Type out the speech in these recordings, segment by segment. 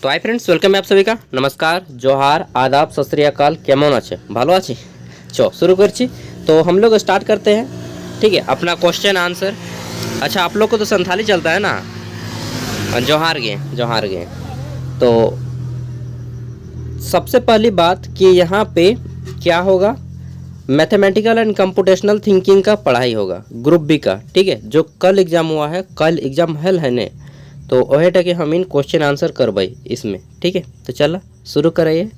तो hi friends, welcome है आप सभी का। नमस्कार, जोहार, आदाब, सत श्री अकाल। केमन आछे? भालो आछे? चलो शुरू करছি। तो हम लोग स्टार्ट करते हैं, ठीक है, अपना क्वेश्चन आंसर। अच्छा, आप लोग को तो संथाली चलता है ना? जोहार गे। तो सबसे पहली बात कि यहाँ पे क्या होगा, मैथमेटिकल एंड कंप्यूटेशनल थिंकिंग का पढ़ाई होगा, ग्रुप बी का, ठीक है। जो कल एग्जाम हुआ है, कल एग्जाम हल है ने, तो वही टके हम इन क्वेश्चन आंसर करवाई इसमें, ठीक है। तो चला शुरू करिए।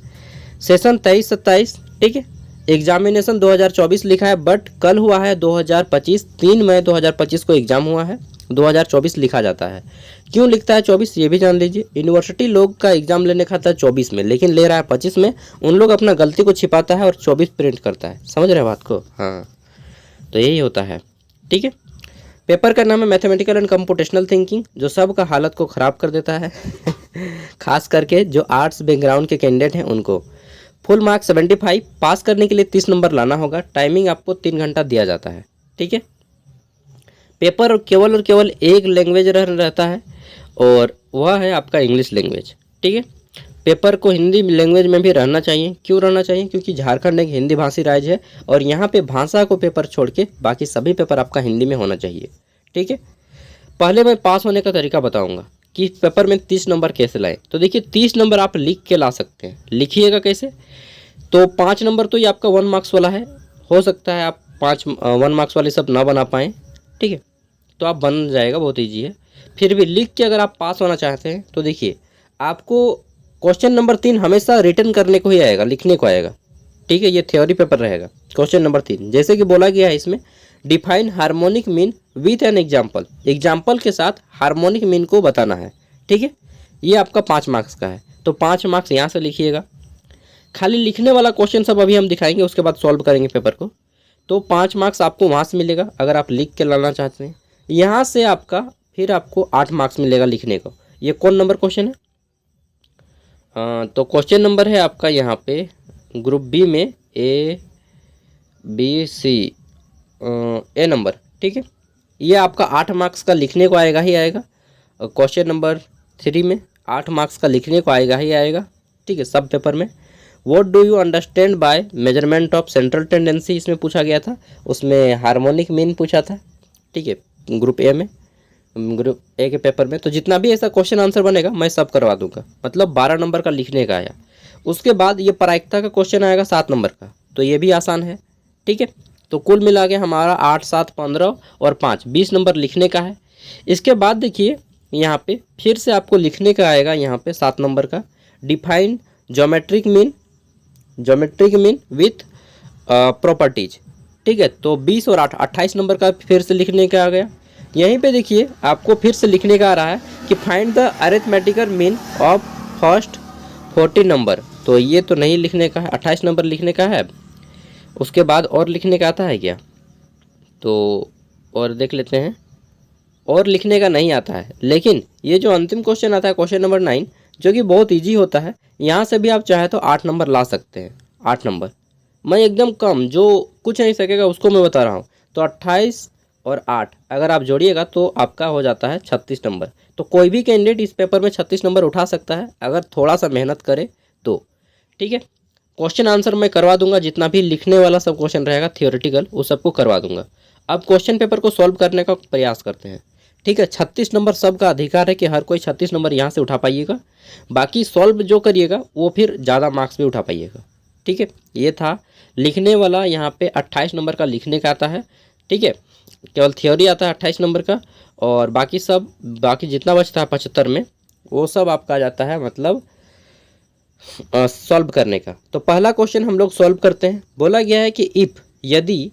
सेशन 23-27, ठीक है। एग्जामिनेशन 2024 लिखा है, बट कल हुआ है 2025। 3 मई 2025 को एग्जाम हुआ है, 2024 लिखा जाता है। क्यों लिखता है 24 ये भी जान लीजिए। यूनिवर्सिटी लोग का एग्जाम लेने खाता है 24 में, लेकिन ले रहा है 25 में। उन लोग अपना गलती को छिपाता है और 24 प्रिंट करता है। समझ रहे बात को? हाँ, तो यही होता है, ठीक है। पेपर का नाम है मैथमेटिकल एंड कंप्यूटेशनल थिंकिंग, जो सब का हालत को ख़राब कर देता है खास करके जो आर्ट्स बैकग्राउंड के कैंडिडेट हैं उनको। फुल मार्क 75, पास करने के लिए 30 नंबर लाना होगा। टाइमिंग आपको 3 घंटा दिया जाता है, ठीक है। पेपर केवल और केवल एक लैंग्वेज रहता है, और वह है आपका इंग्लिश लैंग्वेज, ठीक है। पेपर को हिंदी लैंग्वेज में भी रहना चाहिए। क्यों रहना चाहिए? क्योंकि झारखंड एक हिंदी भाषी राज्य है, और यहाँ पे भाषा को पेपर छोड़ के बाकी सभी पेपर आपका हिंदी में होना चाहिए, ठीक है। पहले मैं पास होने का तरीका बताऊंगा कि पेपर में 30 नंबर कैसे लाएं। तो देखिए, 30 नंबर आप लिख के ला सकते हैं। लिखिएगा कैसे? तो 5 नंबर तो ये आपका 1 मार्क्स वाला है। हो सकता है आप 1 मार्क्स वाले सब ना बना पाएँ, ठीक है। तो आप बन जाएगा, बहुत ईजी है। फिर भी लिख के अगर आप पास होना चाहते हैं तो देखिए, आपको क्वेश्चन नंबर 3 हमेशा रिटर्न करने को ही आएगा, लिखने को आएगा, ठीक है। ये थ्योरी पेपर रहेगा। क्वेश्चन नंबर 3 जैसे कि बोला गया है इसमें, define harmonic mean with an example. Example के साथ हार्मोनिक मीन को बताना है, ठीक है। ये आपका 5 मार्क्स का है, तो 5 मार्क्स यहाँ से लिखिएगा। खाली लिखने वाला क्वेश्चन सब अभी हम दिखाएंगे, उसके बाद सॉल्व करेंगे पेपर को। तो 5 मार्क्स आपको वहाँ से मिलेगा अगर आप लिख के लाना चाहते हैं। यहाँ से आपका फिर आपको 8 मार्क्स मिलेगा लिखने को। ये कौन नंबर क्वेश्चन है? तो क्वेश्चन नंबर है आपका यहाँ पे ग्रुप बी में ABC ए नंबर, ठीक है। ये आपका 8 मार्क्स का लिखने को आएगा ही आएगा। और क्वेश्चन नंबर 3 में 8 मार्क्स का लिखने को आएगा ही आएगा, ठीक है, सब पेपर में। What do you understand by measurement of central tendency, इसमें पूछा गया था। उसमें हार्मोनिक मीन पूछा था, ठीक है, ग्रुप ए में, ग्रुप ए के पेपर में। तो जितना भी ऐसा क्वेश्चन आंसर बनेगा मैं सब करवा दूंगा। मतलब 12 नंबर का लिखने का आया। उसके बाद ये प्रायिकता का क्वेश्चन आएगा 7 नंबर का, तो ये भी आसान है, ठीक है। तो कुल मिला के हमारा 8, 7, 15 और 5 20 नंबर लिखने का है। इसके बाद देखिए यहाँ पे फिर से आपको लिखने का आएगा, यहाँ पे 7 नंबर का, define geometric mean with properties, ठीक है। तो 20 और 8 28 नंबर का फिर से लिखने का आ गया। यहीं पे देखिए आपको फिर से लिखने का आ रहा है कि find the arithmetical mean of first 40 number. तो ये तो नहीं लिखने का है, 28 नंबर लिखने का है। उसके बाद और लिखने का आता है क्या? तो और देख लेते हैं। और लिखने का नहीं आता है, लेकिन ये जो अंतिम क्वेश्चन आता है क्वेश्चन नंबर 9, जो कि बहुत ईजी होता है, यहाँ से भी आप चाहे तो 8 नंबर ला सकते हैं। 8 नंबर मैं एकदम कम, जो कुछ नहीं सकेगा उसको मैं बता रहा हूँ। तो 28 और 8 अगर आप जोड़िएगा तो आपका हो जाता है 36 नंबर। तो कोई भी कैंडिडेट इस पेपर में 36 नंबर उठा सकता है अगर थोड़ा सा मेहनत करे तो, ठीक है। क्वेश्चन आंसर मैं करवा दूंगा, जितना भी लिखने वाला सब क्वेश्चन रहेगा थियोरेटिकल, वो सबको करवा दूंगा। अब क्वेश्चन पेपर को सॉल्व करने का प्रयास करते हैं, ठीक है। 36 नंबर सबका अधिकार है कि हर कोई 36 नंबर यहाँ से उठा पाइएगा। बाकी सॉल्व जो करिएगा वो फिर ज़्यादा मार्क्स भी उठा पाइएगा, ठीक है। ये था लिखने वाला। यहाँ पे 28 नंबर का लिखने का आता है, ठीक है। केवल थ्योरी आता है 28 नंबर का, और बाकी जितना बचता है 75 में, वो सब आपका आ जाता है मतलब सॉल्व करने का। तो पहला क्वेश्चन हम लोग सॉल्व करते हैं। बोला गया है कि इफ़ यदि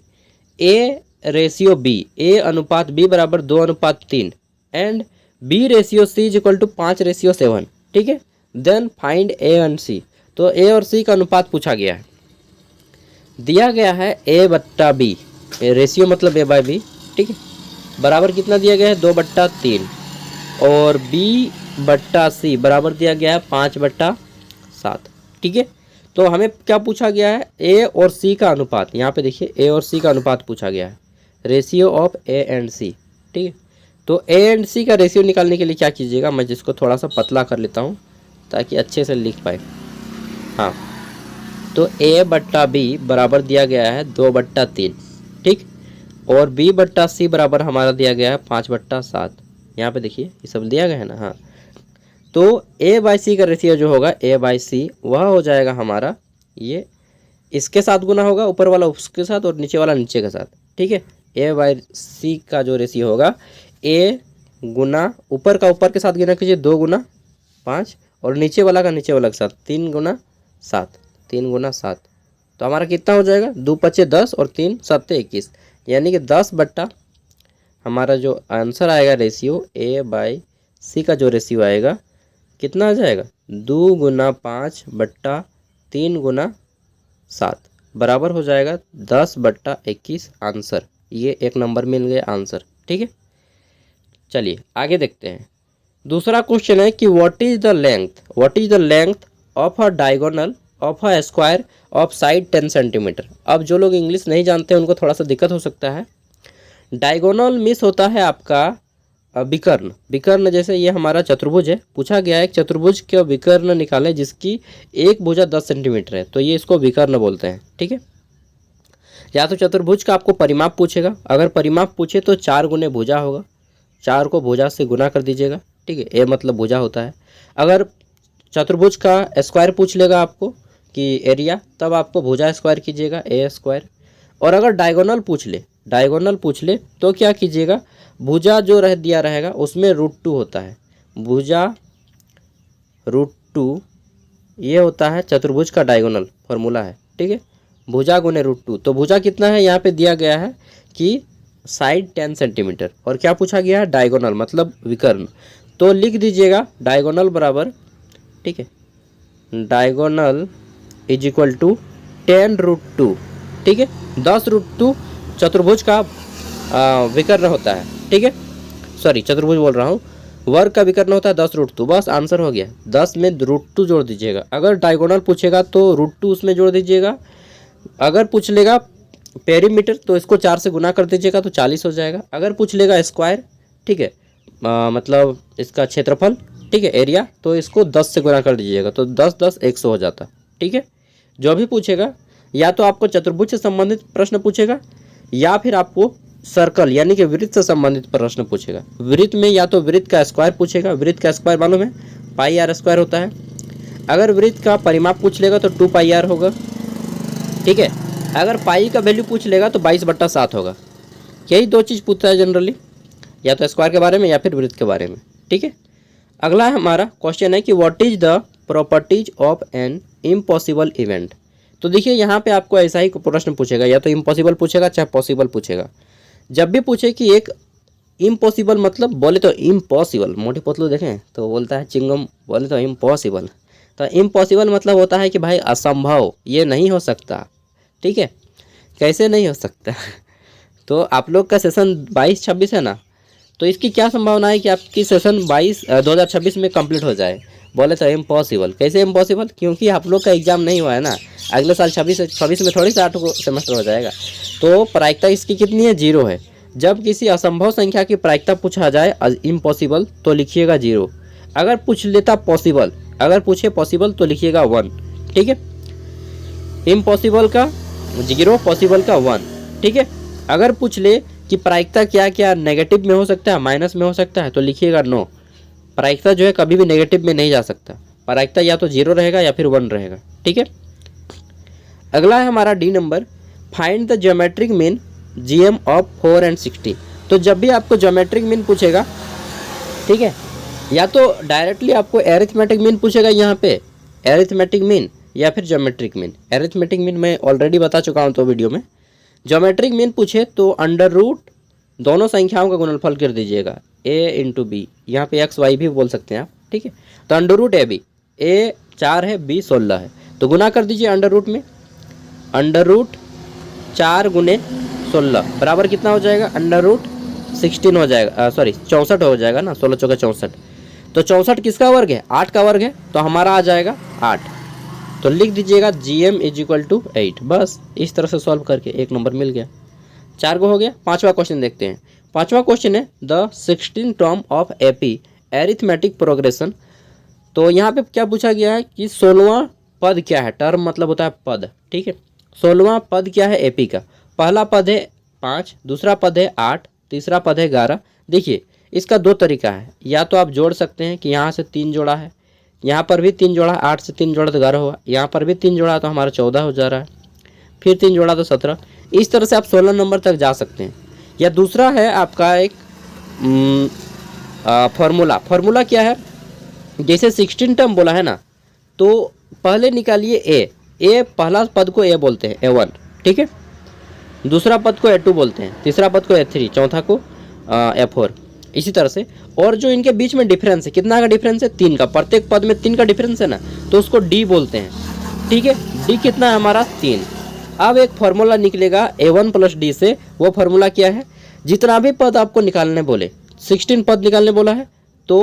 A/B, A अनुपात B बराबर 2:3 and B/C is equal to 5/7, ठीक है, then find A and C। तो A और C का अनुपात पूछा गया है। दिया गया है A/B, रेशियो मतलब A/B, ठीक है, बराबर कितना दिया गया है 2/3, और B/C बराबर दिया गया है 5/7, ठीक है। तो हमें क्या पूछा गया है? A और C का अनुपात। यहाँ पे देखिए A और C का अनुपात पूछा गया है, ratio of A and C, ठीक है। तो A एंड C का रेशियो निकालने के लिए क्या कीजिएगा, मैं जिसको थोड़ा सा पतला कर लेता हूँ ताकि अच्छे से लिख पाए। हाँ, तो A/B बराबर दिया गया है 2/3, ठीक, और B/C बराबर हमारा दिया गया है 5/7। यहाँ पे देखिए ये सब दिया गया है ना। हाँ, तो A/C का रेशियो जो होगा A/C वह हो जाएगा हमारा, ये इसके साथ गुना होगा, ऊपर वाला उसके साथ और नीचे वाला नीचे के साथ, ठीक है। A/C का जो रेशियो होगा A गुना ऊपर का ऊपर के साथ गुना कीजिए 2 गुना 5 और नीचे वाला का नीचे वाला के साथ 3 गुना 7, 3 गुना 7। तो हमारा कितना हो जाएगा, 2 5 10 और 3 7 21, यानी कि 10 बट्टा हमारा जो आंसर आएगा रेशियो A/C का जो रेशियो आएगा कितना आ जाएगा, 2 गुना 5/3 गुना 7 बराबर हो जाएगा 10/21 आंसर। ये एक नंबर मिल गया आंसर, ठीक है। चलिए आगे देखते हैं। दूसरा क्वेश्चन है कि what is the length of a diagonal of a square of side 10 centimetre. अब जो लोग इंग्लिश नहीं जानते उनको थोड़ा सा दिक्कत हो सकता है। डायगोनल मिस होता है आपका विकर्ण, जैसे ये हमारा चतुर्भुज है, पूछा गया है चतुर्भुज के विकर्ण निकालें जिसकी एक भुजा 10 सेंटीमीटर है, तो ये इसको विकर्ण बोलते हैं, ठीक है। या तो चतुर्भुज का आपको परिमाप पूछेगा, अगर परिमाप पूछे तो 4 गुने भुजा होगा, 4 को भुजा से गुना कर दीजिएगा, ठीक है। ए मतलब भुजा होता है। अगर चतुर्भुज का स्क्वायर पूछ लेगा आपको कि एरिया, तब आपको भुजा स्क्वायर कीजिएगा A²। और अगर डायगोनल पूछ ले तो क्या कीजिएगा, भुजा जो दिया रहेगा उसमें √2 होता है, भुजा √2 ये होता है चतुर्भुज का डायगोनल फॉर्मूला है, ठीक है। भुजा गुने √2, तो भुजा कितना है यहाँ पे दिया गया है कि साइड 10 सेंटीमीटर, और क्या पूछा गया है, डायगोनल मतलब विकर्ण। तो लिख दीजिएगा डायगोनल बराबर, ठीक है, डायगोनल इज इक्वल टू 10√2, ठीक है। 10√2 चतुर्भुज का विकर्ण होता है, ठीक है। सॉरी चतुर्भुज बोल रहा हूँ, वर्ग का विकर्ण होता है 10√2, बस आंसर हो गया। 10 में √2 जोड़ दीजिएगा। अगर डायगोनल पूछेगा तो √2 उसमें जोड़ दीजिएगा। अगर पूछ लेगा पेरीमीटर तो इसको 4 से गुना कर दीजिएगा तो 40 हो जाएगा। अगर पूछ लेगा स्क्वायर, ठीक है, मतलब इसका क्षेत्रफल, ठीक है, एरिया, तो इसको 10 से गुना कर दीजिएगा तो 10 10 100 हो जाता, ठीक है। जो भी पूछेगा या तो आपको चतुर्भुज से संबंधित प्रश्न पूछेगा या फिर आपको सर्कल यानी कि वृत्त से संबंधित प्रश्न पूछेगा। वृत्त में या तो वृत्त का स्क्वायर पूछेगा, वृत्त का स्क्वायर मालूम है πr² होता है। अगर वृत्त का परिमाप पूछ लेगा तो 2πr होगा, ठीक है। अगर पाई का वैल्यू पूछ लेगा तो 22/7 होगा। यही 2 चीज़ पूछता है जनरली, या तो स्क्वायर के बारे में या फिर वृत्त के बारे में, ठीक है। अगला हमारा क्वेश्चन है कि what is the properties of an impossible event. तो देखिए यहाँ पे आपको ऐसा ही प्रश्न पूछेगा, या तो इम्पॉसिबल पूछेगा चाहे पॉसिबल पूछेगा। जब भी पूछे कि एक इम्पॉसिबल मतलब बोले तो इम्पॉसिबल, मोटी पतलू देखें तो बोलता है चिंगम, बोले तो इम्पॉसिबल, तो इम्पॉसिबल मतलब होता है कि भाई असंभव, ये नहीं हो सकता, ठीक है। कैसे नहीं हो सकता तो आप लोग का सेशन 22-26 है ना, तो इसकी क्या संभावना है कि आपकी सेशन 2026 में कंप्लीट हो जाए। बोले तो इम्पॉसिबल, कैसे इम्पॉसिबल, क्योंकि आप लोग का एग्जाम नहीं हुआ है ना, अगले साल 26 में थोड़ी सा 8 सेमेस्टर हो जाएगा। तो प्रायिकता इसकी कितनी है, 0 है। जब किसी असंभव संख्या की प्रायिकता पूछा जाए इम्पॉसिबल तो लिखिएगा 0। अगर पूछ लेता पॉसिबल, अगर पूछे पॉसिबल तो लिखिएगा 1, ठीक है। इम्पॉसिबल का 0, पॉसिबल का 1, ठीक है। अगर पूछ ले कि प्रायिकता क्या क्या नेगेटिव में हो सकता है, माइनस में हो सकता है, तो लिखिएगा नो। प्रायिकता जो है कभी भी नेगेटिव में नहीं जा सकता, प्रायिकता या तो 0 रहेगा या फिर 1 रहेगा, ठीक है। अगला है हमारा D number, find the geometric mean GM of 4 and 60। तो जब भी आपको ज्योमेट्रिक मीन पूछेगा, ठीक है, या तो डायरेक्टली आपको एरिथमेटिक मीन पूछेगा, यहाँ पे एरिथमेटिक मीन या फिर ज्योमेट्रिक मीन। एरिथमेटिक मीन मैं ऑलरेडी बता चुका हूँ तो वीडियो में। ज्योमेट्रिक मीन पूछे तो अंडर रूट दोनों संख्याओं का गुणनफल कर दीजिएगा, A × B, यहाँ पे x y भी बोल सकते हैं आप, ठीक है। तो अंडर रूट AB, A 4 है, B 16 है, तो गुना कर दीजिए अंडर रूट में। अंडर रूट 4 गुने 16 बराबर कितना हो जाएगा, अंडर रूट 16 हो जाएगा, सॉरी 64 हो जाएगा ना, 16 चौका 64। तो 64 किसका वर्ग है, 8 का वर्ग है, तो हमारा आ जाएगा 8। तो लिख दीजिएगा GM = 8। बस इस तरह से सॉल्व करके 1 नंबर मिल गया। 4 को हो गया। 5वां क्वेश्चन देखते हैं। 5वां क्वेश्चन है the 16th term of AP arithmetic progression तो यहाँ पे क्या पूछा गया है कि 16वां पद क्या है। टर्म मतलब होता है पद, ठीक है। 16वां पद क्या है एपी का। पहला पद है 5, दूसरा पद है 8, तीसरा पद है 11। देखिए इसका दो तरीका है, या तो आप जोड़ सकते हैं कि यहाँ से 3 जोड़ा है, यहाँ पर भी 3 जोड़ा, 8 से 3 जोड़ा तो 11 हुआ, यहाँ पर भी 3 जोड़ा तो हमारा 14 हो जा रहा है, फिर 3 जोड़ा तो 17। इस तरह से आप 16 नंबर तक जा सकते हैं। या दूसरा है आपका एक फार्मूला क्या है, जैसे 16 टर्म बोला है ना, तो पहले निकालिए ए पहला पद को ए बोलते हैं A1, ठीक है। दूसरा पद को A2 बोलते हैं, तीसरा पद को A3, चौथा को A4, इसी तरह से। और जो इनके बीच में डिफरेंस है, कितना का डिफरेंस है, 3 का। प्रत्येक पद में 3 का डिफरेंस है ना, तो उसको D बोलते हैं, ठीक है। D कितना है हमारा 3। अब एक फार्मूला निकलेगा A1 + D से। वो फार्मूला क्या है, जितना भी पद आपको निकालने बोले, 16 पद निकालने बोला है तो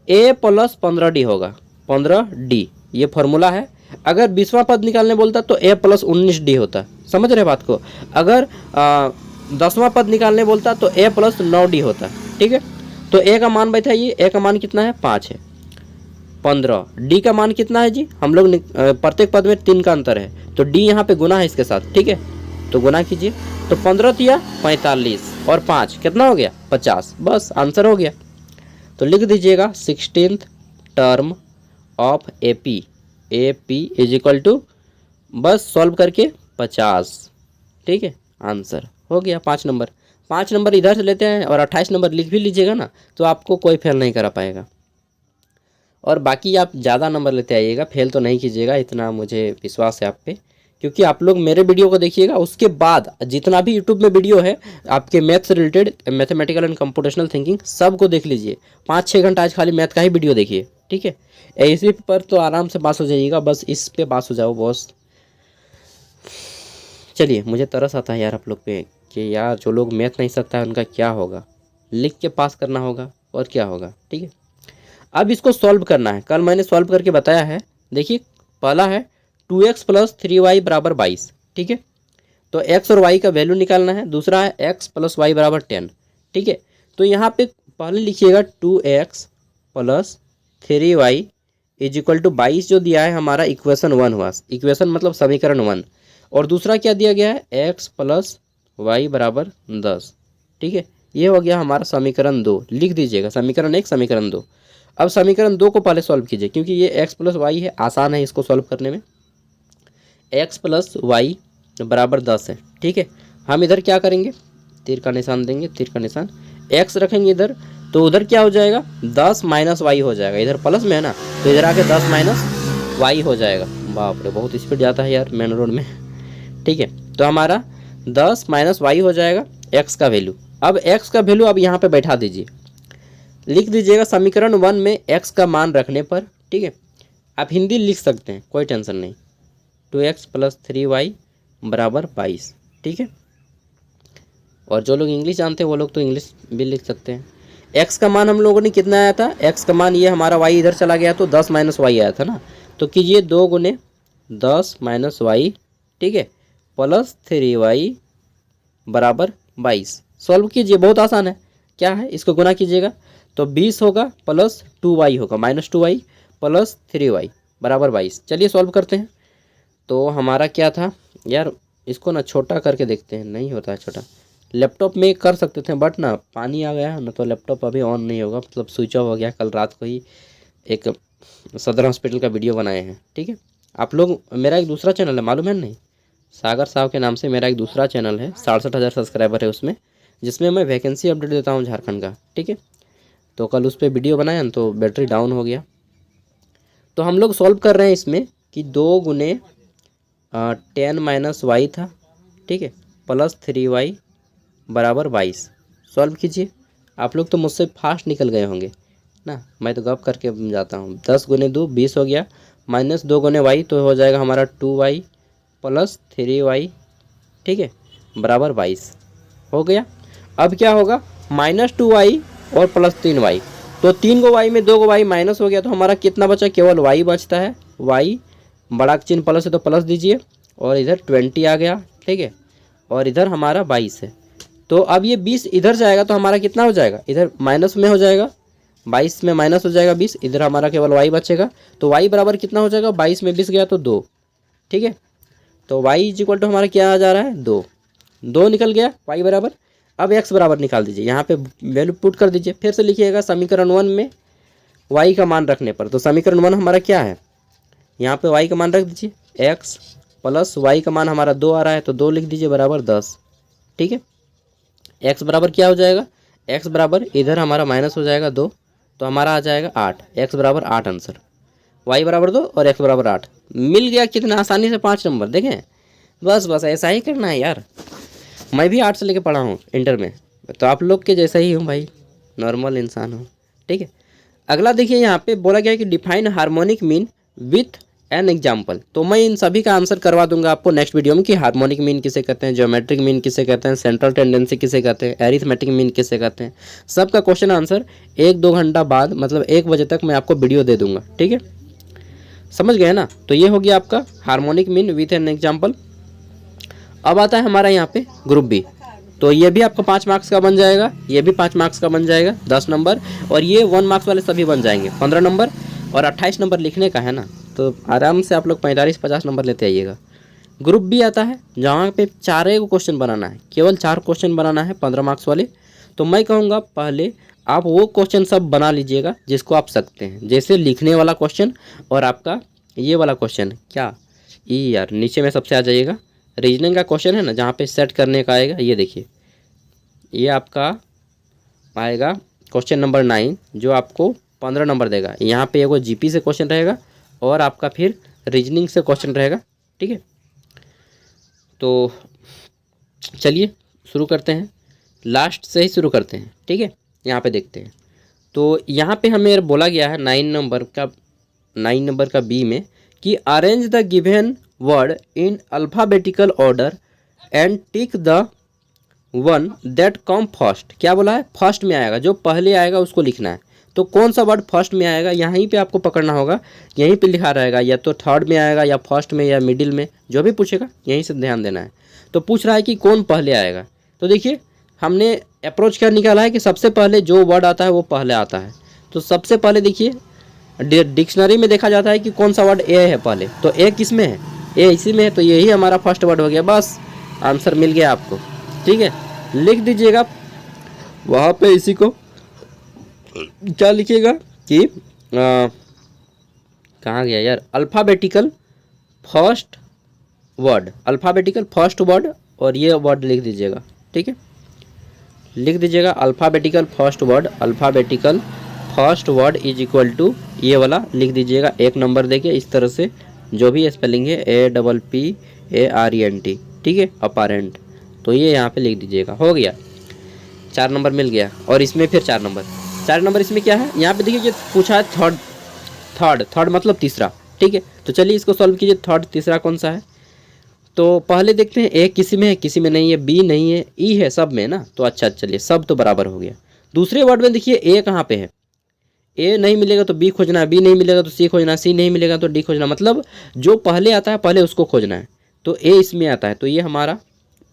A + 15D होगा, 15D ये फार्मूला है। अगर 20वां पद निकालने बोलता तो A + 19D होता। समझ रहे बात को। अगर 10वां पद निकालने बोलता तो A + 9D होता, ठीक है। तो A का मान बैठाइए, A का मान कितना है 5 है, 15। D का मान कितना है जी, हम लोग प्रत्येक पद में 3 का अंतर है, तो D यहाँ पे गुना है इसके साथ, ठीक है। तो गुना कीजिए, तो 15 तिया 45 और 5 कितना हो गया 50, बस आंसर हो गया। तो लिख दीजिएगा 16th टर्म ऑफ AP = बस सॉल्व करके 50, ठीक है। आंसर हो गया 5 नंबर। 5 नंबर इधर से लेते हैं और 28 नंबर लिख भी लीजिएगा ना, तो आपको कोई फेल नहीं करा पाएगा। और बाकी आप ज़्यादा नंबर लेते आइएगा, फेल तो नहीं कीजिएगा, इतना मुझे विश्वास है आप पे। क्योंकि आप लोग मेरे वीडियो को देखिएगा, उसके बाद जितना भी यूट्यूब में वीडियो है आपके मैथ से related, mathematical and computational thinking, सबको देख लीजिए। 5-6 घंटा आज खाली मैथ का ही वीडियो देखिए, ठीक है। इसी पर तो आराम से पास हो जाइएगा, बस इस पे पास हो जाओ बॉस। चलिए, मुझे तरस आता है यार आप लोग पे कि यार जो लोग मैथ नहीं सकता है उनका क्या होगा। लिख के पास करना होगा और क्या होगा, ठीक है। अब इसको सॉल्व करना है, कल मैंने सॉल्व करके बताया है। देखिए पहला है 2x + 3y = 22, ठीक है। तो x और y का वैल्यू निकालना है। दूसरा है x + y = 10, ठीक है। तो यहाँ पे पहले लिखिएगा 2x + 3y = 22 जो दिया है हमारा इक्वेशन 1 हुआ, इक्वेशन मतलब समीकरण 1। और दूसरा क्या दिया गया है x + y = 10, ठीक है। ये हो गया हमारा समीकरण 2। लिख दीजिएगा समीकरण 1, समीकरण 2। अब समीकरण 2 को पहले सॉल्व कीजिए, क्योंकि ये x + y है, आसान है इसको सॉल्व करने में। x + y = 10 है, ठीक है। हम इधर क्या करेंगे, तीर का निशान देंगे, तीर का निशान, x रखेंगे इधर, तो उधर क्या हो जाएगा 10 - y हो जाएगा। इधर प्लस में है ना, तो इधर आके 10 - y हो जाएगा। बाप रे, बहुत स्पीड जाता है यार मेन रोड में, ठीक है। तो हमारा 10 - y हो जाएगा x का वैल्यू। अब x का वैल्यू अब यहाँ पे बैठा दीजिए, लिख दीजिएगा समीकरण 1 में x का मान रखने पर, ठीक है। आप हिंदी लिख सकते हैं, कोई टेंशन नहीं। 2x + 3y = 22, ठीक है। और जो लोग इंग्लिश जानते हैं वो लोग तो इंग्लिश भी लिख सकते हैं। x का मान हम लोगों ने कितना आया था, x का मान ये हमारा y इधर चला गया तो 10 - y आया था ना, तो कीजिए 2 × 10 - y, ठीक है, + 3y = 22। सॉल्व कीजिए, बहुत आसान है। क्या है, इसको गुना कीजिएगा तो 20 होगा + 2y होगा, -2y + 3y = 22। चलिए सॉल्व करते हैं। तो हमारा क्या था यार, इसको ना छोटा करके देखते हैं, नहीं होता है छोटा। लैपटॉप में कर सकते थे बट ना पानी आ गया ना, तो लैपटॉप अभी ऑन नहीं होगा, मतलब स्विच ऑफ हो गया। कल रात को ही एक सदर हॉस्पिटल का वीडियो बनाए हैं, ठीक है। आप लोग, मेरा एक दूसरा चैनल है, मालूम है नहीं, सागर साहब के नाम से मेरा एक दूसरा चैनल है, 67,000 सब्सक्राइबर है उसमें, जिसमें मैं वैकेंसी अपडेट देता हूँ झारखंड का, ठीक है। तो कल उस पर वीडियो बनाया ना, तो बैटरी डाउन हो गया। तो हम लोग सॉल्व कर रहे हैं इसमें कि 2 × 10 - y था, ठीक है, + 3y = 22। सॉल्व कीजिए। आप लोग तो मुझसे फास्ट निकल गए होंगे ना, मैं तो गप करके जाता हूँ। 10 × 2 20 हो गया, -2 × y तो हो जाएगा हमारा 2y + 3y, ठीक है, = 22 हो गया। अब क्या होगा, -2y और +3y, तो 3 को y में 2 को y माइनस हो गया, तो हमारा कितना बचा, केवल y बचता है। y बड़ा चिन्ह प्लस है तो प्लस दीजिए, और इधर 20 आ गया, ठीक है, और इधर हमारा 22 है। तो अब ये 20 इधर जाएगा तो हमारा कितना हो जाएगा, इधर माइनस में हो जाएगा, 22 में माइनस हो जाएगा 20, इधर हमारा केवल y बचेगा। तो y बराबर कितना हो जाएगा, 22 में 20 गया तो 2, ठीक है। तो y इज इक्वल टू हमारा क्या आ जा रहा है, 2, 2 निकल गया y बराबर। अब x बराबर निकाल दीजिए, यहाँ पे वैल्यू पुट कर दीजिए। फिर से लिखिएगा समीकरण 1 में y का मान रखने पर। तो समीकरण 1 हमारा क्या है, यहाँ पे y का मान रख दीजिए, x प्लस y का मान हमारा 2 आ रहा है तो 2 लिख दीजिए बराबर 10, ठीक है। x बराबर क्या हो जाएगा, x बराबर इधर हमारा माइनस हो जाएगा 2 तो हमारा आ जाएगा 8, x बराबर 8 आंसर। y बराबर 2 और x बराबर 8 मिल गया। कितना आसानी से 5 नंबर, देखें। बस ऐसा ही करना है यार। मैं भी 8 से लेके पढ़ा हूँ इंटर में, तो आप लोग के जैसा ही हूँ भाई, नॉर्मल इंसान हूँ, ठीक है। अगला देखिए, यहाँ पे बोला गया है कि define harmonic mean with an example. तो मैं इन सभी का आंसर करवा दूंगा आपको नेक्स्ट वीडियो में कि हार्मोनिक मीन किसे कहते हैं, ज्योमेट्रिक मीन किसे कहते हैं, सेंट्रल टेंडेंसी किसे कहते हैं, एरिथमेटिक मीन किसे कहते हैं। सबका क्वेश्चन आंसर 1-2 घंटा बाद, मतलब 1 बजे तक मैं आपको वीडियो दे दूंगा, ठीक है। समझ गए ना। तो ये हो गया आपका harmonic mean with an example. अब आता है हमारा यहाँ पे ग्रुप बी। तो ये भी आपका 5 मार्क्स का बन जाएगा, ये भी 5 मार्क्स का बन जाएगा 10 नंबर, और ये 1 मार्क्स वाले सभी बन जाएंगे 15 नंबर, और 28 नंबर लिखने का है ना, तो आराम से आप लोग 45-50 नंबर लेते आइएगा। ग्रुप बी आता है जहाँ पे 4 क्वेश्चन बनाना है, केवल 4 क्वेश्चन बनाना है 15 मार्क्स वाले। तो मैं कहूँगा पहले आप वो क्वेश्चन सब बना लीजिएगा जिसको आप सकते हैं, जैसे लिखने वाला क्वेश्चन और आपका ये वाला क्वेश्चन क्या यार नीचे में सबसे आ जाइएगा। रीजनिंग का क्वेश्चन है ना, जहाँ पे सेट करने का आएगा, ये देखिए, ये आपका आएगा क्वेश्चन नंबर 9 जो आपको 15 नंबर देगा। यहाँ पे एगो जीपी से क्वेश्चन रहेगा और आपका फिर रीजनिंग से क्वेश्चन रहेगा, ठीक है। तो चलिए शुरू करते हैं, लास्ट से ही शुरू करते हैं, ठीक है। यहाँ पे देखते हैं। तो यहाँ पे हमें बोला गया है 9 नंबर का बी में कि arrange the given word in alphabetical order and tick the one that come first. क्या बोला है, फर्स्ट में आएगा, जो पहले आएगा उसको लिखना है। तो कौन सा वर्ड फर्स्ट में आएगा यहीं पे आपको पकड़ना होगा, यहीं पे लिखा रहेगा, या तो थर्ड में आएगा या फर्स्ट में या मिडिल में, जो भी पूछेगा यहीं से ध्यान देना है। तो पूछ रहा है कि कौन पहले आएगा। तो देखिए हमने अप्रोच क्या निकाला है कि सबसे पहले जो वर्ड आता है वो पहले आता है। तो सबसे पहले देखिए डिक्शनरी में देखा जाता है कि कौन सा वर्ड ए है पहले, तो ए किस में है, ए इसी में है, तो यही हमारा फर्स्ट वर्ड हो गया। बस आंसर मिल गया आपको, ठीक है। लिख दीजिएगा वहाँ पे इसी को, क्या लिखिएगा कि कहाँ गया यार, alphabetical first word, alphabetical first word, और ये वर्ड लिख दीजिएगा, ठीक है। लिख दीजिएगा alphabetical first word, alphabetical first word is equal to ये वाला लिख दीजिएगा 1 नंबर देके, इस तरह से जो भी स्पेलिंग है APPARENT, ठीक है, अपारेंट। तो ये यहाँ पे लिख दीजिएगा, हो गया 4 नंबर मिल गया। और इसमें फिर 4 नंबर इसमें क्या है, यहाँ पे देखिए ये पूछा है थर्ड मतलब तीसरा, ठीक है। तो चलिए इसको सॉल्व कीजिए, थर्ड तीसरा कौन सा है। तो पहले देखते हैं, ए किसी में है, किसी में नहीं है, बी नहीं है, ई है, सब में ना, तो अच्छा चलिए सब तो बराबर हो गया। दूसरे वर्ड में देखिए ए कहाँ पे है, ए नहीं मिलेगा तो बी खोजना है, बी नहीं मिलेगा तो सी खोजना है, सी नहीं मिलेगा तो डी खोजना, मतलब जो पहले आता है पहले उसको खोजना है। तो ए इसमें आता है, तो ये हमारा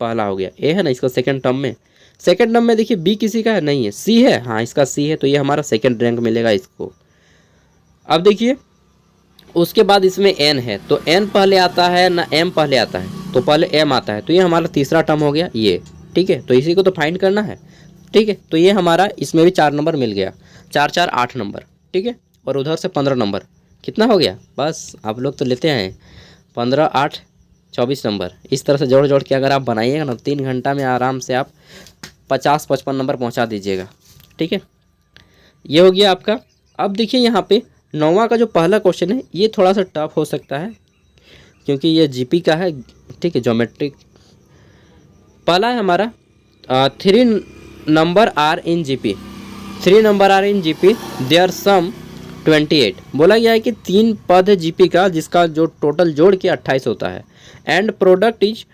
पहला हो गया, ए है ना, इसका सेकंड टर्म में। सेकंड टर्म में देखिए बी किसी का है, नहीं है, सी है, हाँ इसका सी है, तो ये हमारा सेकंड रैंक मिलेगा इसको। अब देखिए उसके बाद इसमें एन है, तो एन पहले आता है ना एम पहले आता है, तो पहले एम आता है, तो ये हमारा तीसरा टर्म हो गया ये, ठीक है। तो इसी को तो फाइंड करना है, ठीक है। तो ये हमारा इसमें भी 4 नंबर मिल गया, 4 8 नंबर, ठीक है। और उधर से 15 नंबर, कितना हो गया, बस आप लोग तो लेते हैं 15 8 24 नंबर। इस तरह से जोड़ के अगर आप बनाइएगा ना 3 घंटा में आराम से आप 50-55 नंबर पहुंचा दीजिएगा, ठीक है। ये हो गया आपका। अब देखिए यहाँ पे 9वां का जो पहला क्वेश्चन है ये थोड़ा सा टफ हो सकता है क्योंकि ये जीपी का है, ठीक है, ज्योमेट्रिक। पहला है हमारा 3 number are in GP, 3 number are in GP, their sum 28। बोला गया है कि 3 पद है जीपी का जिसका जो टोटल जोड़ के 28 होता है, and product is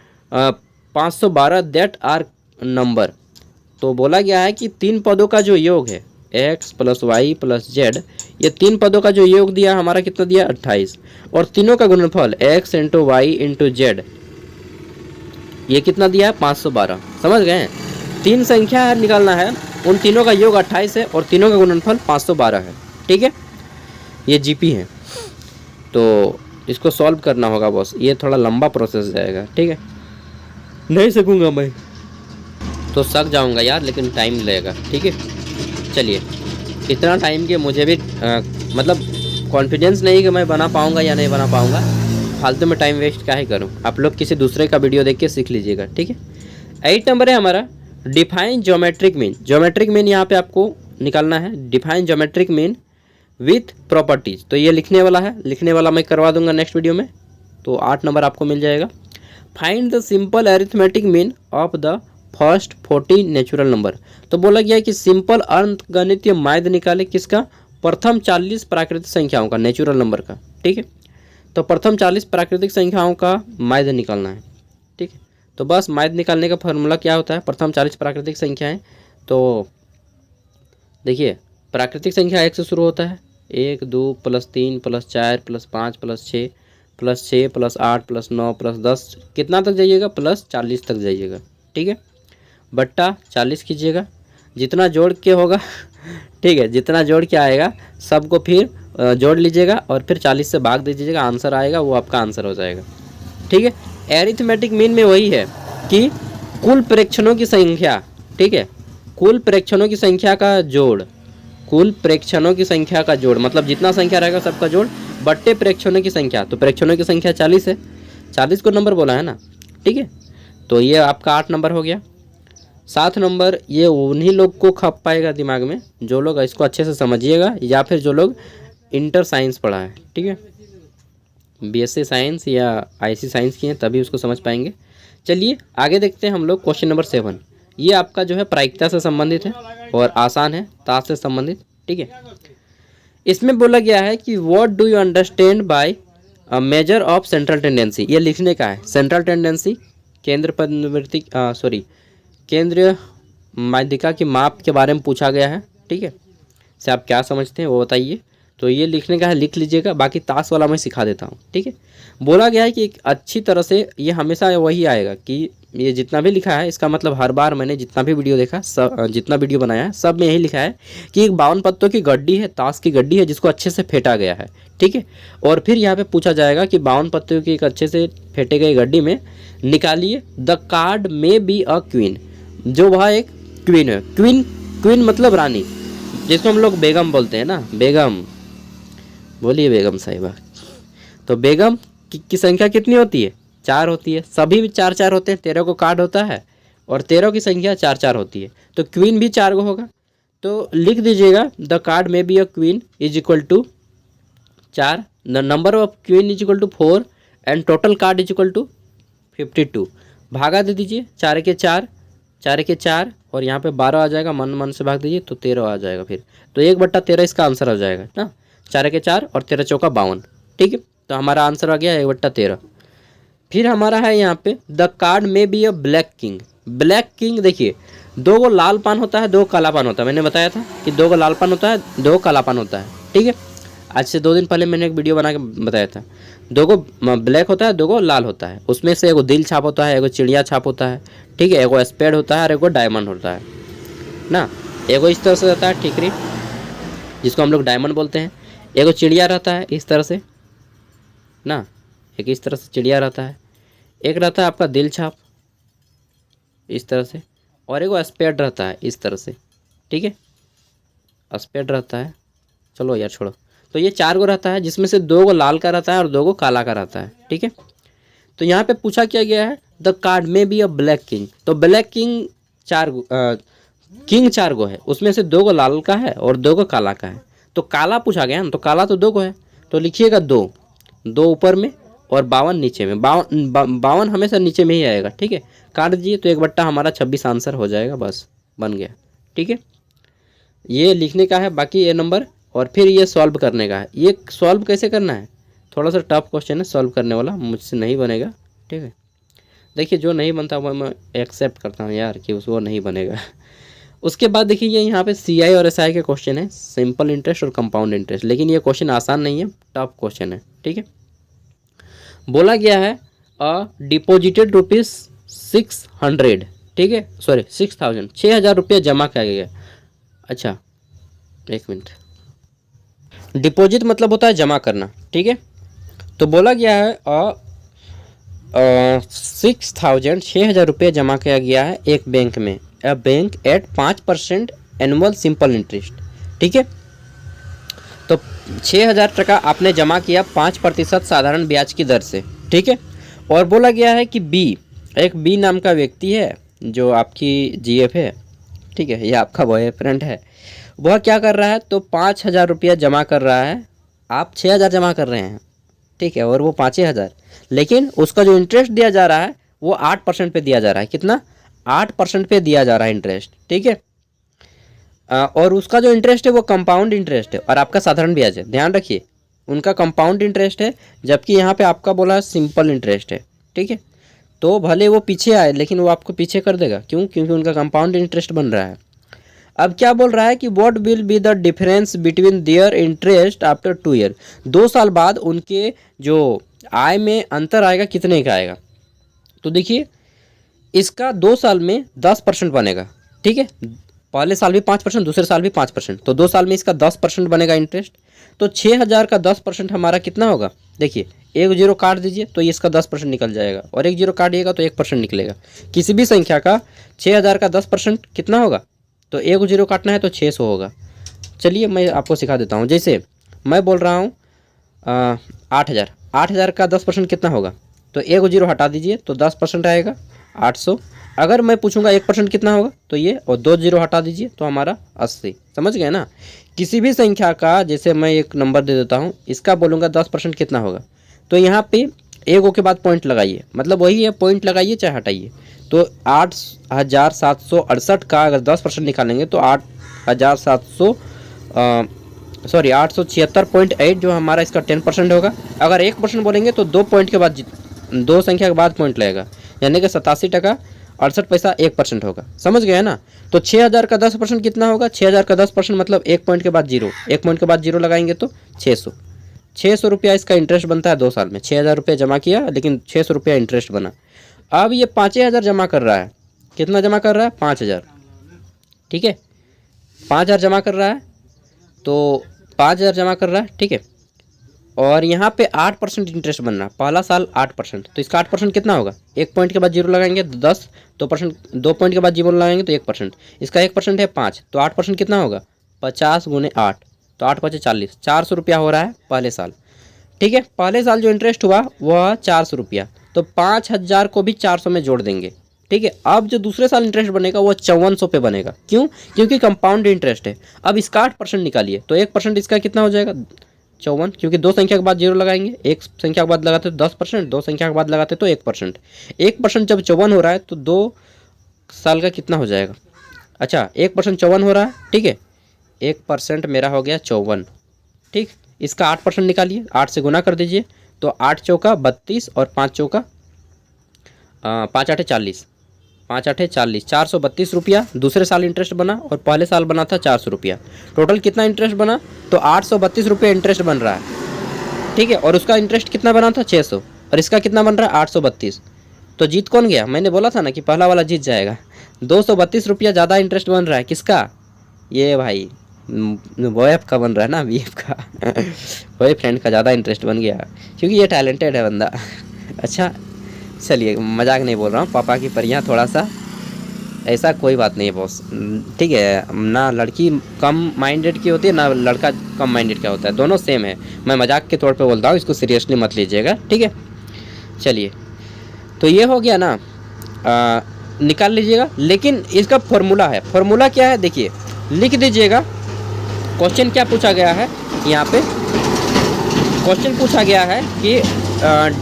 512 that are number. तो बोला गया है कि 3 पदों का जो योग है x + y + z, ये 3 पदों का जो योग दिया हमारा कितना दिया 28, और तीनों का गुणनफल x × y × z ये कितना दिया है 512। समझ गए, तीन संख्या है निकालना है, उन तीनों का योग 28 है और तीनों का गुणनफल 512 है। ठीक है, ये जीपी है, तो इसको सॉल्व करना होगा बॉस। ये थोड़ा लंबा प्रोसेस जाएगा। ठीक है, नहीं सकूँगा मैं तो सक जाऊँगा यार, लेकिन टाइम लगेगा। ठीक है, चलिए इतना टाइम के मुझे भी मतलब कॉन्फिडेंस नहीं कि मैं बना पाऊँगा या नहीं बना पाऊँगा। फालतू में टाइम वेस्ट काहे करूँ, आप लोग किसी दूसरे का वीडियो देख के सीख लीजिएगा। ठीक है, 8 नंबर है हमारा, define geometric mean. Geometric mean यहाँ पे आपको निकालना है, define geometric mean with properties. तो ये लिखने वाला है, लिखने वाला मैं करवा दूंगा नेक्स्ट वीडियो में, तो 8 नंबर आपको मिल जाएगा। Find the simple arithmetic mean of the first 40 natural number. तो बोला गया है कि सिंपल अंकगणितीय माध्य निकाले किसका, प्रथम 40 प्राकृतिक संख्याओं का, नेचुरल नंबर का। ठीक है, तो प्रथम 40 प्राकृतिक संख्याओं का माध्य निकालना है। ठीक है, तो बस माध्य निकालने का फॉर्मूला क्या होता है, प्रथम 40 प्राकृतिक संख्याएं। तो देखिए प्राकृतिक संख्या 1 से शुरू होता है, 1 2 + 3 + 4 + 5 + 6 + 6 + 8 + 9 + 10 कितना तक जाइएगा, +40 तक जाइएगा। ठीक है, बट्टा 40 कीजिएगा, जितना जोड़ के होगा ठीक है, जितना जोड़ के आएगा सबको फिर जोड़ लीजिएगा और फिर 40 से भाग दीजिएगा, आंसर आएगा वो आपका आंसर हो जाएगा। ठीक है, एरिथमेटिक मीन में वही है कि कुल प्रेक्षणों की संख्या। ठीक है, कुल प्रेक्षणों की संख्या का जोड़, कुल प्रेक्षणों की संख्या का जोड़ मतलब जितना संख्या रहेगा सबका जोड़ बट्टे प्रेक्षणों की संख्या। तो प्रेक्षणों की संख्या 40 है, 40 को नंबर बोला है ना। ठीक है, तो ये आपका 8 नंबर हो गया। 7 नंबर ये उन्हीं लोग को खप पाएगा दिमाग में जो लोग इसको अच्छे से समझिएगा, या फिर जो लोग इंटर साइंस पढ़ा है। ठीक है, बीएससी साइंस या आईसी साइंस की हैं तभी उसको समझ पाएंगे। चलिए आगे देखते हैं हम लोग क्वेश्चन नंबर 7। ये आपका जो है प्रायिकता से संबंधित है और आसान है, ताश से संबंधित। ठीक है, इसमें बोला गया है कि what do you understand by a measure of central tendency. ये लिखने का है, सेंट्रल टेंडेंसी केंद्र प्रवृत्ति केंद्रीय माध्यिका की माप के बारे में पूछा गया है। ठीक है, से आप क्या समझते हैं वो बताइए। तो ये लिखने का है, लिख लीजिएगा, बाकी ताश वाला मैं सिखा देता हूँ। ठीक है, बोला गया है कि एक अच्छी तरह से ये हमेशा वही आएगा कि ये जितना भी लिखा है इसका मतलब हर बार मैंने जितना भी वीडियो देखा सब जितना वीडियो बनाया है सब में यही लिखा है कि एक 52 पत्तों की गड्डी है, ताश की गड्डी है जिसको अच्छे से फेंटा गया है। ठीक है, और फिर यहाँ पे पूछा जाएगा कि 52 पत्तों की एक अच्छे से फेंटे गए गड्डी में निकालिए द कार्ड में बी अ क्वीन, जो वह एक क्वीन है। क्वीन, क्वीन मतलब रानी, जिसको हम लोग बेगम बोलते हैं ना, बेगम बोलिए बेगम साहिबा। तो बेगम की संख्या कितनी होती है, 4 होती है, सभी भी 4 4 होते हैं, 13 को कार्ड होता है और 13 की संख्या 4 4 होती है, तो क्वीन भी 4 को होगा। तो लिख दीजिएगा द कार्ड में be a queen is equal to 4, the number of queen is equal to 4 and total card is equal to 52। भागा दे दीजिए, 4 के 4 4 के 4 और यहाँ पे 12 आ जाएगा, मन मन से भाग दीजिए तो 13 आ जाएगा। फिर तो 1/13 इसका आंसर हो जाएगा ना, 4 के 4 और 13 चौका 52। ठीक है, तो हमारा आंसर आ गया 1/13। फिर हमारा है यहाँ पे द कार्ड में be a black king. Black king देखिए 2 को लाल पान होता है, 2 काला पान होता है। मैंने बताया था कि 2 को लाल पान होता है, 2 काला पान होता है। ठीक है, आज से 2 दिन पहले मैंने एक वीडियो बना के बताया था, 2 को ब्लैक होता है, 2 को लाल होता है। उसमें से एगो दिल छाप होता है, एगो चिड़िया छाप होता है। ठीक है, एगो स्पेड होता है और एगो डायमंड होता है ना। एगो इस तरह से रहता है ठीकरी, जिसको हम लोग डायमंड बोलते हैं। एगो चिड़िया रहता है इस तरह से ना, एक इस तरह से चिड़िया रहता है। एक रहता है आपका दिल छाप इस तरह से, और एगो स्पेड रहता है इस तरह से। ठीक है, स्पेड रहता है, चलो यार छोड़ो। तो ये 4 गो रहता है, जिसमें से 2 गो लाल का रहता है और 2 गो काला का रहता है। ठीक है, तो यहाँ पे पूछा क्या गया है द कार्ड में बी अ ब्लैक किंग। तो ब्लैक किंग 4 किंग 4 गो है, उसमें से 2 गो लाल का है और 2 गो काला का है। तो काला पूछा गया ना, तो काला तो 2 गो है, तो लिखिएगा 2 ऊपर में और 52 नीचे में। 52 हमेशा नीचे में ही आएगा। ठीक है, काट दीजिए तो 1/, हमारा 26 आंसर हो जाएगा, बस बन गया। ठीक है, ये लिखने का है बाकी ये नंबर, और फिर ये सॉल्व करने का है। ये सॉल्व कैसे करना है, थोड़ा सा टफ क्वेश्चन है सॉल्व करने वाला, मुझसे नहीं बनेगा। ठीक है, देखिए जो नहीं बनता वो मैं एक्सेप्ट करता हूँ यार कि वो नहीं बनेगा। उसके बाद देखिए ये यहाँ पे CI और SI के क्वेश्चन है, सिंपल इंटरेस्ट और कंपाउंड इंटरेस्ट। लेकिन ये क्वेश्चन आसान नहीं है, टफ क्वेश्चन है। ठीक है, बोला गया है डिपोजिटेड ₹600। ठीक है, सॉरी 6000, 6000 रुपया जमा किया गया। अच्छा एक मिनट, डिपॉजिट मतलब होता है जमा करना, ठीक है। तो बोला गया है 6000 रुपये जमा किया गया है एक बैंक में, a bank at 5% annual simple interest, ठीक है। तो 6000 टका आपने जमा किया 5% साधारण ब्याज की दर से, ठीक है। और बोला गया है कि एक बी नाम का व्यक्ति है जो आपकी जीएफ है, ठीक है, ये आपका बॉयफ्रेंड है। वह क्या कर रहा है, तो 5000 रुपया जमा कर रहा है, आप 6000 जमा कर रहे हैं, ठीक है, और वो 5000, लेकिन उसका जो इंटरेस्ट दिया जा रहा है वो 8% पे दिया जा रहा है। कितना? 8% पे दिया जा रहा है इंटरेस्ट, ठीक है। और उसका जो इंटरेस्ट है वो कंपाउंड इंटरेस्ट है और आपका साधारण ब्याज है। ध्यान रखिए, उनका कंपाउंड इंटरेस्ट है जबकि यहाँ पे आपका बोला है सिंपल इंटरेस्ट है, ठीक है। तो भले वो पीछे आए लेकिन वो आपको पीछे कर देगा, क्यों? क्योंकि उनका कंपाउंड इंटरेस्ट बन रहा है। अब क्या बोल रहा है कि what will be the difference between their interest after 2 year, 2 साल बाद उनके जो आय में अंतर आएगा, कितने का आएगा। तो देखिए इसका 2 साल में 10% बनेगा, ठीक है। पहले साल भी 5%, दूसरे साल भी 5%, तो 2 साल में इसका 10% बनेगा इंटरेस्ट। तो 6000 का 10% हमारा कितना होगा, देखिए एक जीरो काट दीजिए तो इसका 10% निकल जाएगा, और एक जीरो काटिएगा तो 1% निकलेगा। किसी भी संख्या का 6000 का 10% कितना होगा, तो एक जीरो काटना है तो 600 होगा। चलिए मैं आपको सिखा देता हूँ। जैसे मैं बोल रहा हूँ 8000, 8000 का 10% कितना होगा, तो एक जीरो हटा दीजिए तो 10% आएगा 800। अगर मैं पूछूंगा 1% कितना होगा, तो ये, और 2 जीरो हटा दीजिए तो हमारा 80। समझ गए ना। किसी भी संख्या का, जैसे मैं एक नंबर दे देता हूँ, इसका बोलूँगा 10% कितना होगा, तो यहाँ पे एक के बाद पॉइंट लगाइए, मतलब वही है, पॉइंट लगाइए चाहे हटाइए। तो 8768 का अगर 10% निकालेंगे तो 876.8 जो हमारा इसका 10% होगा। अगर 1% बोलेंगे तो 2 पॉइंट के बाद, 2 संख्या के बाद पॉइंट लगेगा, यानी कि 87 टका 68 पैसा 1% होगा। समझ गए ना। तो 6000 का 10% कितना होगा, 6000 का 10% मतलब 1 पॉइंट के बाद जीरो, 1 पॉइंट के बाद जीरो लगाएंगे तो 600 रुपया इसका इंटरेस्ट बनता है 2 साल में। 6000 रुपया जमा किया लेकिन 600 रुपया इंटरेस्ट बना। अब ये 5000 जमा कर रहा है, कितना जमा कर रहा है, 5000, ठीक है, 5000 जमा कर रहा है, तो 5000 जमा कर रहा है, ठीक है। और यहाँ पे 8% इंटरेस्ट बन रहा है, पहला साल 8%, तो इसका 8% कितना होगा, 1 पॉइंट के बाद जीरो लगाएंगे तो 10, 2 पॉइंट के बाद जीरो लगाएंगे तो 1%, इसका 1% है 5, तो 8% कितना होगा, 50 गुने 8, तो 8 5 40, 400 रुपया हो रहा है पहले साल, ठीक है। पहले साल जो इंटरेस्ट हुआ वह 400 रुपया, तो 5000 को भी 400 में जोड़ देंगे, ठीक है। अब जो दूसरे साल इंटरेस्ट बनेगा वो 5400 पे बनेगा, क्यों? क्योंकि कंपाउंड इंटरेस्ट है। अब इसका 8% निकालिए तो 1% इसका कितना हो जाएगा, 54, क्योंकि 2 संख्या के बाद जीरो लगाएंगे, 1 संख्या के बाद लगाते तो 10%, 2 संख्या के बाद लगाते तो 1%। 1% जब 54 हो रहा है तो 2 साल का कितना हो जाएगा, अच्छा 1% 54 हो रहा है, ठीक है, 1% मेरा हो गया 54, ठीक। इसका 8% निकालिए, 8 से गुना कर दीजिए तो 8 चौका 32 और 5 चौका 5 8 40, 5 8 40, 432 रुपया दूसरे साल इंटरेस्ट बना, और पहले साल बना था 400 रुपया। टोटल कितना इंटरेस्ट बना, तो 832 रुपये इंटरेस्ट बन रहा है, ठीक है। और उसका इंटरेस्ट कितना बना था, 600, और इसका कितना बन रहा है, 832। तो जीत कौन गया, मैंने बोला था ना कि पहला वाला जीत जाएगा। 232 रुपया ज़्यादा इंटरेस्ट बन रहा है, किसका, ये भाई बॉयफ का बन रहा है ना, बीएफ का बॉयफ्रेंड का ज़्यादा इंटरेस्ट बन गया, क्योंकि ये टैलेंटेड है बंदा। अच्छा चलिए, मजाक नहीं बोल रहा हूँ, पापा की परियां थोड़ा सा, ऐसा कोई बात नहीं है बॉस, ठीक है ना। लड़की कम माइंडेड की होती है ना लड़का कम माइंडेड का होता है, दोनों सेम है। मैं मजाक के तौर पे बोलता हूँ, इसको सीरियसली मत लीजिएगा, ठीक है। चलिए तो ये हो गया ना, निकाल लीजिएगा। लेकिन इसका फॉर्मूला है, फॉर्मूला क्या है देखिए, लिख दीजिएगा। क्वेश्चन क्या पूछा गया है, यहाँ पे क्वेश्चन पूछा गया है कि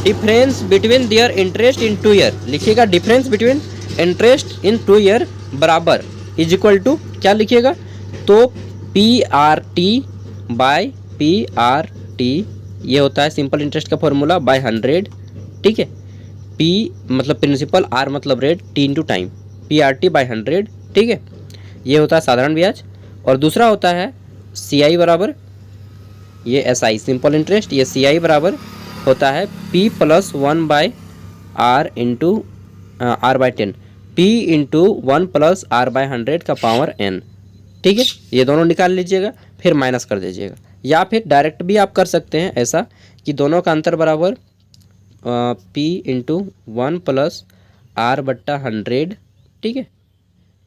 difference between their interest in 2 year, लिखिएगा difference between interest in 2 year बराबर इज इक्वल टू क्या लिखिएगा, तो PRT बाय PRT, ये होता है सिंपल इंटरेस्ट का फॉर्मूला, बाय 100, ठीक है। P मतलब प्रिंसिपल, R मतलब rate, T into time, PRT by 100, ठीक है। ये होता है साधारण ब्याज। और दूसरा होता है CI बराबर, ये SI सिंपल इंटरेस्ट, ये CI बराबर होता है P + 1/R into R/10। p into 1+r/100 का पावर n। ठीक है, ये दोनों निकाल लीजिएगा, फिर माइनस कर दीजिएगा, या फिर डायरेक्ट भी आप कर सकते हैं ऐसा कि दोनों का अंतर बराबर p इंटू 1+r/100, ठीक है,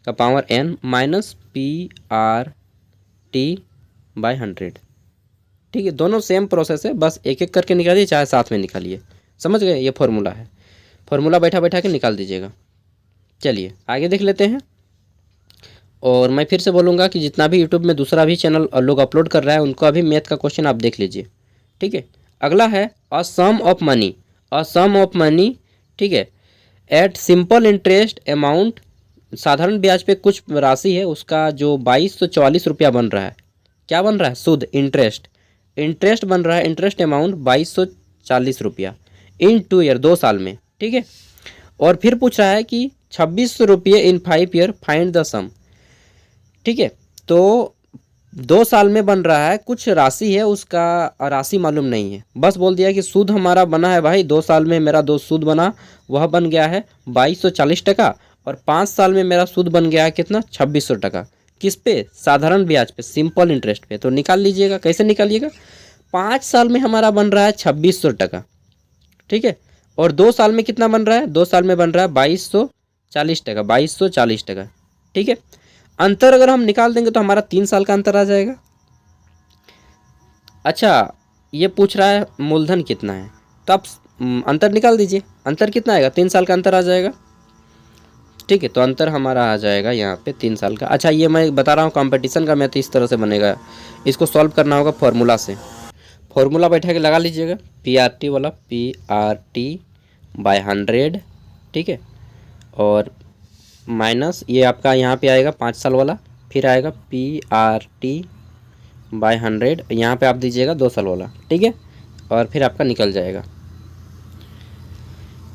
का पावर n माइनस p/100। ठीक है, दोनों सेम प्रोसेस है, बस एक एक करके निकालिए चाहे साथ में निकालिए। समझ गए, ये फॉर्मूला है, फॉर्मूला बैठा बैठा के निकाल दीजिएगा। चलिए आगे देख लेते हैं। और मैं फिर से बोलूँगा कि जितना भी यूट्यूब में दूसरा भी चैनल लोग अपलोड कर रहा है उनका भी मैथ का क्वेश्चन आप देख लीजिए। ठीक है, अगला है a sum of money, a sum of money, ठीक है, एट सिंपल इंटरेस्ट अमाउंट, साधारण ब्याज पे कुछ राशि है उसका जो 2244 रुपया बन रहा है। क्या बन रहा है? शुद्ध इंटरेस्ट, इंटरेस्ट बन रहा है, इंटरेस्ट अमाउंट 2240 रुपया इन 2 ईयर, 2 साल में। ठीक है, और फिर पूछ रहा है कि 2600 रुपये इन 5 ईयर, फाइंड द सम। ठीक है, तो 2 साल में बन रहा है, कुछ राशि है उसका राशि मालूम नहीं है, बस बोल दिया कि सूद हमारा बना है भाई 2 साल में, मेरा 2 सूद बना, वह बन गया है 2240 टका, और 5 साल में मेरा सूद बन गया है कितना? 2600 टका। किस पे? साधारण ब्याज पे, सिंपल इंटरेस्ट पे। तो निकाल लीजिएगा, कैसे निकालिएगा? 5 साल में हमारा बन रहा है 2600 टका, ठीक है, और 2 साल में कितना बन रहा है? 2 साल में बन रहा है 2240 टका, 2240 टका। ठीक है, अंतर अगर हम निकाल देंगे तो हमारा 3 साल का अंतर आ जाएगा। अच्छा, ये पूछ रहा है मूलधन कितना है, तो आप अंतर निकाल दीजिए, अंतर कितना आएगा? 3 साल का अंतर आ जाएगा। ठीक है, तो अंतर हमारा आ जाएगा यहाँ पे 3 साल का। अच्छा, ये मैं बता रहा हूँ कंपटीशन का मैथ इस तरह से बनेगा, इसको सॉल्व करना होगा फॉर्मूला से। फॉर्मूला बैठा के लगा लीजिएगा, PRT वाला, PRT/100, ठीक है, और माइनस ये आपका यहाँ पे आएगा 5 साल वाला, फिर आएगा PRT/100, यहाँ पे आप दीजिएगा 2 साल वाला, ठीक है, और फिर आपका निकल जाएगा।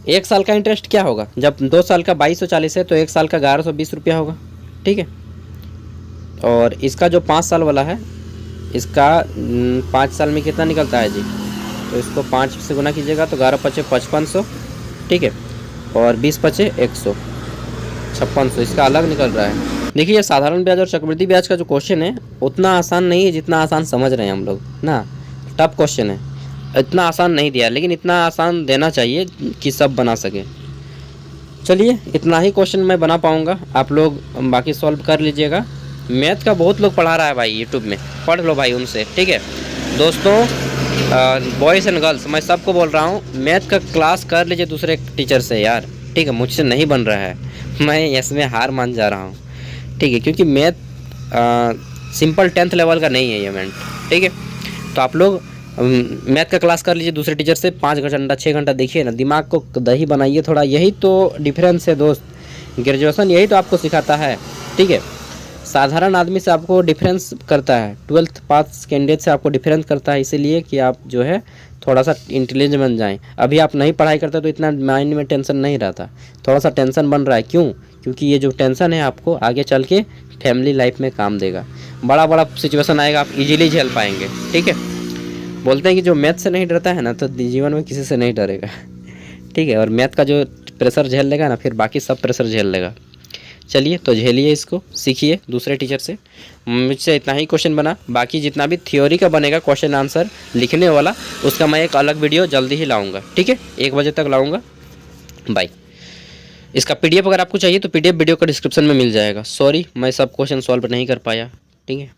1 साल का इंटरेस्ट क्या होगा? जब 2 साल का 2240 है तो 1 साल का 1120 रुपया होगा। ठीक है, और इसका जो 5 साल वाला है, इसका 5 साल में कितना निकलता है जी? तो इसको 5 से गुना कीजिएगा तो 11 पचे 5500, ठीक है, और 20 पचे 100, 5600, इसका अलग निकल रहा है। देखिए, साधारण ब्याज और चक्रवृद्धि ब्याज का जो क्वेश्चन है उतना आसान नहीं है जितना आसान समझ रहे हैं हम लोग ना, टफ क्वेश्चन है, इतना आसान नहीं दिया, लेकिन इतना आसान देना चाहिए कि सब बना सके। चलिए, इतना ही क्वेश्चन मैं बना पाऊँगा, आप लोग बाकी सॉल्व कर लीजिएगा। मैथ का बहुत लोग पढ़ा रहा है भाई यूट्यूब में, पढ़ लो भाई उनसे। ठीक है दोस्तों, बॉयज़ एंड गर्ल्स, मैं सबको बोल रहा हूँ मैथ का क्लास कर लीजिए दूसरे टीचर से यार। ठीक है, मुझसे नहीं बन रहा है, मैं इसमें हार मान जा रहा हूँ। ठीक है, क्योंकि मैथ सिंपल 10th लेवल का नहीं है ये मैथ। ठीक है, तो आप लोग मैथ का क्लास कर लीजिए दूसरे टीचर से, 5 घंटा 6 घंटा देखिए ना, दिमाग को दही बनाइए थोड़ा, यही तो डिफरेंस है दोस्त। ग्रेजुएशन यही तो आपको सिखाता है। ठीक है, साधारण आदमी से आपको डिफरेंस करता है, 12th पास कैंडिडेट से आपको डिफरेंस करता है, इसीलिए कि आप जो है थोड़ा सा इंटेलिजेंट बन जाएं। अभी आप नहीं पढ़ाई करते तो इतना माइंड में टेंशन नहीं रहता, थोड़ा सा टेंशन बन रहा है। क्यों? क्योंकि ये जो टेंशन है आपको आगे चल के फैमिली लाइफ में काम देगा, बड़ा बड़ा सिचुएशन आएगा, आप इजीली झेल पाएंगे। ठीक है, बोलते हैं कि जो मैथ से नहीं डरता है ना तो जीवन में किसी से नहीं डरेगा। ठीक है, और मैथ का जो प्रेशर झेल लेगा ना, फिर बाकी सब प्रेशर झेल लेगा। चलिए, तो झेलिए इसको, सीखिए दूसरे टीचर से। मुझसे इतना ही क्वेश्चन बना, बाकी जितना भी थ्योरी का बनेगा क्वेश्चन आंसर लिखने वाला, उसका मैं एक अलग वीडियो जल्दी ही लाऊंगा। ठीक है, 1 बजे तक लाऊंगा। बाय। इसका PDF अगर आपको चाहिए तो PDF वीडियो का डिस्क्रिप्शन में मिल जाएगा। सॉरी, मैं सब क्वेश्चन सॉल्व नहीं कर पाया। ठीक है।